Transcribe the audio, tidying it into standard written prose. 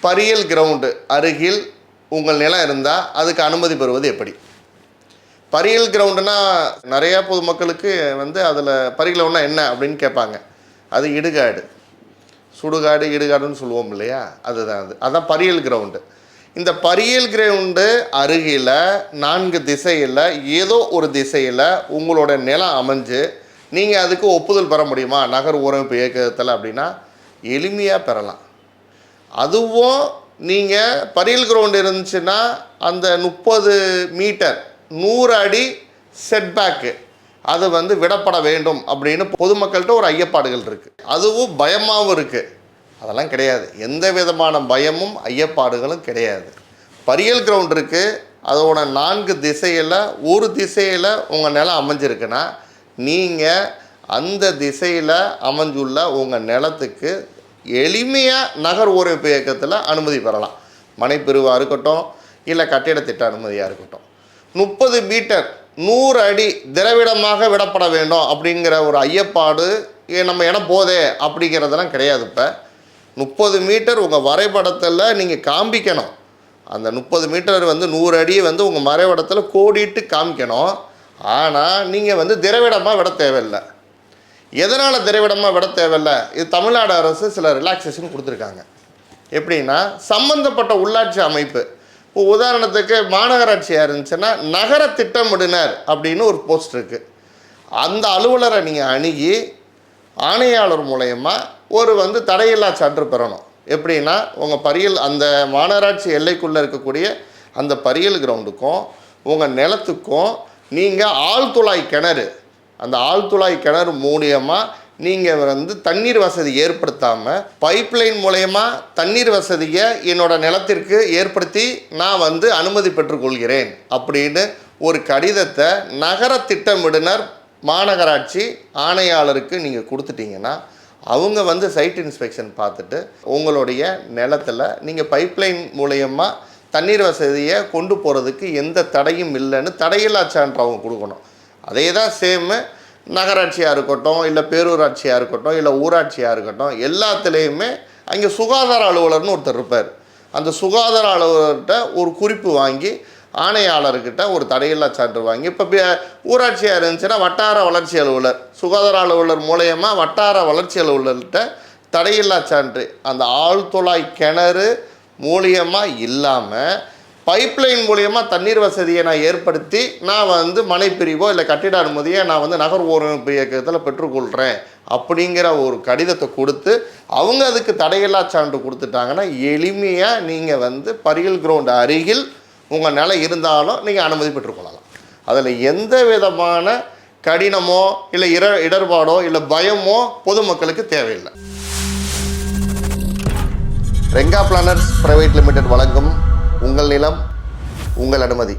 பரியல் ground அருகில் உங்கள் நிலம் இருந்தால் அதுக்கு அனுமதி பெறுவது எப்படி? பரியல் கிரவுண்டுனா நிறையா பொதுமக்களுக்கு அதில் பரியல் ஒன்றா என்ன அப்படின்னு கேட்பாங்க. அது இடுகாடு, சுடுகாடு, இடுகாடுன்னு சொல்லுவோம் இல்லையா, அதுதான் பரியல் கிரவுண்டு. இந்த பரியல் கிரவுண்டு அருகில் 4 திசையில் ஏதோ ஒரு திசையில் உங்களோட நிலம் அமைஞ்சு நீங்கள் அதுக்கு ஒப்புதல் பெற முடியுமா நகர் ஊரமைப்பு இயக்கத்தில் அப்படின்னா எளிமையாக பெறலாம். அதுவும் நீங்கள் பரியல் கிரவுண்டு இருந்துச்சுன்னா அந்த 30 மீட்டர் 100 அடி செட்பேக்கு அது விடப்பட வேண்டும் அப்படின்னு பொதுமக்கள்கிட்ட ஒரு ஐயப்பாடுகள் இருக்குது. அதுவும் பயமாகவும் இருக்குது. அதெல்லாம் கிடையாது, எந்த விதமான பயமும் ஐயப்பாடுகளும் கிடையாது. பரியல் கிரவுண்ட் இருக்குது, அதோட 4 திசையில் ஒரு திசையில் உங்கள் நிலம் அமைஞ்சிருக்குன்னா நீங்கள் அந்த திசையில் அமைஞ்சுள்ள உங்கள் நிலத்துக்கு எளிமையாக நகர் ஊரமைப்பு இயக்கத்தில் அனுமதி பெறலாம். மனைப்பிரிவாக இருக்கட்டும், இல்லை கட்டிட திட்ட அனுமதியாக இருக்கட்டும். 30 மீட்டர் 100 அடி திரவிடமாக விடப்பட வேண்டும் அப்படிங்கிற ஒரு ஐயப்பாடு நம்ம இடம் போதே அப்படிங்கிறதெல்லாம் கிடையாது. இப்போ 30 மீட்டர் உங்கள் வரைபடத்தில் நீங்கள் காண்பிக்கணும். அந்த 30 மீட்டர் 100 அடியை உங்கள் வரைபடத்தில் கோடிட்டு காமிக்கணும். ஆனால் நீங்கள் திரவிடமாக விட தேவையில்லை. எதனால் திரவிடமாக விட தேவையில்லை? இது தமிழ்நாடு அரசு சில ரிலாக்ஸேஷன் கொடுத்துருக்காங்க. எப்படின்னா, சம்மந்தப்பட்ட உள்ளாட்சி அமைப்பு, இப்போ உதாரணத்துக்கு மாநகராட்சியாக இருந்துச்சுன்னா நகர திட்டமிடுனர் அப்படின்னு ஒரு போஸ்ட் இருக்குது. அந்த அலுவலரை நீங்கள் அணுகி ஆணையாளர் மூலயமா ஒரு தடையில்லா சான்று பெறணும். எப்படின்னா, உங்கள் பரியல் அந்த மாநகராட்சி எல்லைக்குள்ளே இருக்கக்கூடிய அந்த பரியல் கிரவுண்டுக்கும் உங்கள் நிலத்துக்கும் நீங்கள் ஆழ்துளாய் கிணறு, அந்த ஆழ்துளாய் கிணறு மூலியமாக நீங்கள் தண்ணீர் வசதி ஏற்படுத்தாமல் பைப்லைன் மூலயமா தண்ணீர் வசதியை என்னோடய நிலத்திற்கு ஏற்படுத்தி நான் அனுமதி பெற்றுக்கொள்கிறேன் அப்படின்னு ஒரு கடிதத்தை நகர திட்டமிடுனர் மாநகராட்சி ஆணையாளருக்கு நீங்கள் கொடுத்துட்டீங்கன்னா அவங்க சைட் இன்ஸ்பெக்ஷன் பார்த்துட்டு உங்களுடைய நிலத்தில் நீங்கள் பைப்லைன் மூலயமா தண்ணீர் வசதியை கொண்டு போகிறதுக்கு எந்த தடையும் இல்லைன்னு தடையில்லா சான்று அவங்க கொடுக்கணும். அதே தான் சேமு நகராட்சியாக இருக்கட்டும், இல்லை பேரூராட்சியாக இருக்கட்டும், இல்லை ஊராட்சியாக இருக்கட்டும், எல்லாத்துலேயுமே அங்கே சுகாதார அலுவலர்னு ஒருத்தர் இருப்பார். அந்த சுகாதார அலுவலர்கிட்ட ஒரு குறிப்பு வாங்கி ஆணையாளர்கிட்ட ஒரு தடையில்லா சான்று வாங்கி, இப்போ ஊராட்சியாக இருந்துச்சுன்னா வட்டார வளர்ச்சி அலுவலர், சுகாதார அலுவலர் மூலயமா வட்டார வளர்ச்சி அலுவலர்கிட்ட தடையில்லா சான்று அந்த ஆழ்துளாய் கிணறு மூலியமாக இல்லாமல் பைப்லைன் மூலியமாக தண்ணீர் வசதியை நான் ஏற்படுத்தி நான் மனைப்பிரிவோ இல்லை கட்டிட அனுமதியை நான் நகர் ஊரமைப்பு இயக்கத்தில் பெற்றுக்கொள்கிறேன் அப்படிங்கிற ஒரு கடிதத்தை கொடுத்து அவங்க அதுக்கு தடையில்லா சான்று கொடுத்துட்டாங்கன்னா எளிமையாக நீங்கள் பரியல் கிரவுண்டு அருகில் உங்கள் நிலம் இருந்தாலும் நீங்கள் அனுமதி பெற்றுக்கொள்ளலாம். அதில் எந்த விதமான கடினமோ இல்லை இடர்பாடோ இல்லை பயமோ பொதுமக்களுக்கு தேவையில்லை. ரெங்கா பிளானர்ஸ் பிரைவேட் லிமிடெட் வழங்கும் உங்கள் நிலம் உங்கள் அனுமதி.